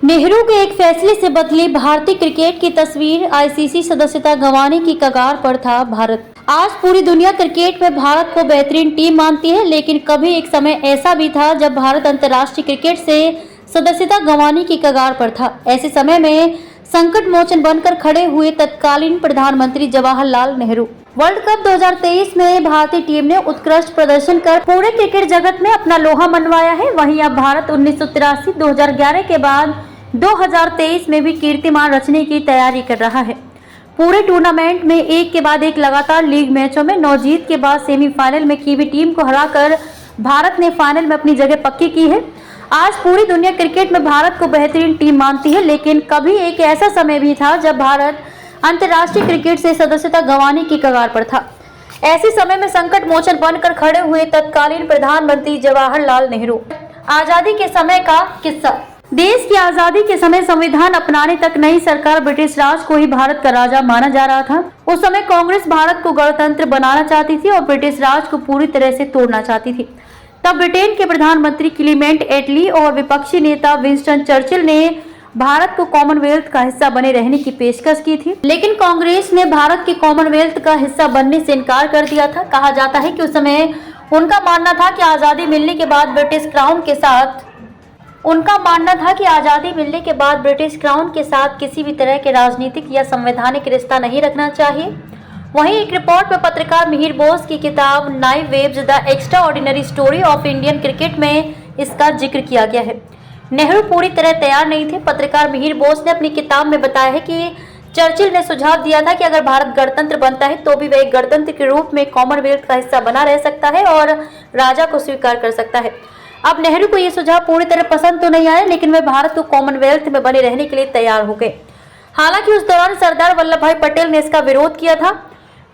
नेहरू के एक फैसले से बदली भारतीय क्रिकेट की तस्वीर। आईसीसी सदस्यता गंवाने की कगार पर था भारत। आज पूरी दुनिया क्रिकेट में भारत को बेहतरीन टीम मानती है, लेकिन कभी एक समय ऐसा भी था जब भारत अंतर्राष्ट्रीय क्रिकेट से सदस्यता गंवाने की कगार पर था। ऐसे समय में संकट मोचन बनकर खड़े हुए तत्कालीन प्रधानमंत्री जवाहरलाल नेहरू। वर्ल्ड कप 2023 में भारतीय टीम ने उत्कृष्ट प्रदर्शन कर पूरे क्रिकेट जगत में अपना लोहा मनवाया है। वहीं अब भारत 1983, 2011 के बाद 2023 में भी कीर्तिमान रचने की तैयारी कर रहा है। पूरे टूर्नामेंट में एक के बाद एक लगातार लीग मैचों में 9 जीत के बाद सेमीफाइनल में कीवी टीम को हराकर भारत ने फाइनल में अपनी जगह पक्की की है। आज पूरी दुनिया क्रिकेट में भारत को बेहतरीन टीम मानती है, लेकिन कभी एक ऐसा समय भी था जब भारत अंतर्राष्ट्रीय क्रिकेट से सदस्यता गंवाने की कगार पर था। ऐसे समय में संकट मोचन बनकर खड़े हुए तत्कालीन प्रधानमंत्री जवाहरलाल नेहरू। आजादी के समय का किस्सा। देश की आजादी के समय संविधान अपनाने तक नई सरकार ब्रिटिश राज को ही भारत का राजा माना जा रहा था। उस समय कांग्रेस भारत को गणतंत्र बनाना चाहती थी और ब्रिटिश राज को पूरी तरह से तोड़ना चाहती थी। तब ब्रिटेन के प्रधानमंत्री क्लीमेंट एटली और विपक्षी नेता विंस्टन चर्चिल ने भारत को कॉमनवेल्थ का हिस्सा बने रहने की पेशकश की थी, लेकिन कांग्रेस ने भारत के कॉमनवेल्थ का हिस्सा बनने से इनकार कर दिया था। कहा जाता है कि उस समय उनका मानना था कि आजादी मिलने के बाद ब्रिटिश क्राउन के साथ किसी भी तरह के राजनीतिक या संवैधानिक रिश्ता नहीं रखना चाहिए। वहीं एक रिपोर्ट में पत्रकार मिहिर बोस की किताब naive waves the extra ordinary story of Indian cricket में इसका जिक्र किया गया है। नेहरू पूरी तरह तैयार नहीं थे। पत्रकार मिहिर बोस ने अपनी किताब में बताया है कि चर्चिल ने सुझाव दिया था कि अगर भारत गणतंत्र बनता है तो भी वह एक गणतंत्र के रूप में कॉमनवेल्थ का हिस्सा बना रह सकता है और राजा को स्वीकार कर सकता है। अब नेहरू को यह सुझाव पूरी तरह पसंद तो नहीं आया, लेकिन वे भारत को कॉमनवेल्थ में बने रहने के लिए तैयार हो गए। हालांकि उस दौरान सरदार वल्लभ भाई पटेल ने इसका विरोध किया था।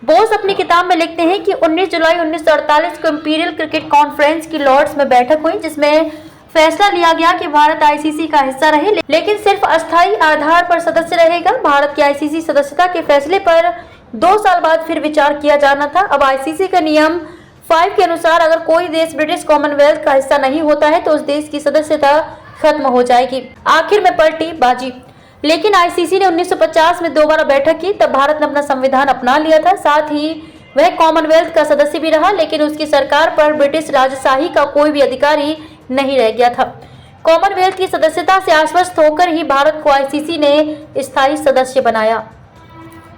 बोस अपनी किताब में लिखते हैं कि 19 जुलाई 1948 को इंपीरियल क्रिकेट कॉन्फ्रेंस की लॉर्ड्स में बैठक हुई, जिसमें फैसला लिया गया कि भारत आईसीसी का हिस्सा रहे, लेकिन सिर्फ अस्थायी आधार पर सदस्य रहेगा। भारत की आईसीसी सदस्यता के फैसले पर 2 साल बाद फिर विचार किया जाना था। अब आईसीसी का नियम 5 के अनुसार अगर कोई देश ब्रिटिश कॉमनवेल्थ का हिस्सा नहीं होता है तो उस देश की सदस्यता खत्म हो जाएगी। आखिर में पलटी बाजी, लेकिन आईसीसी ने 1950 में दोबारा बैठक की। तब भारत ने अपना संविधान अपना लिया था, साथ ही वह कॉमनवेल्थ का सदस्य भी रहा, लेकिन उसकी सरकार पर ब्रिटिश राजशाही का कोई भी अधिकारी नहीं रह गया था। कॉमनवेल्थ की सदस्यता से आश्वस्त होकर ही भारत को आईसीसी ने स्थायी सदस्य बनाया।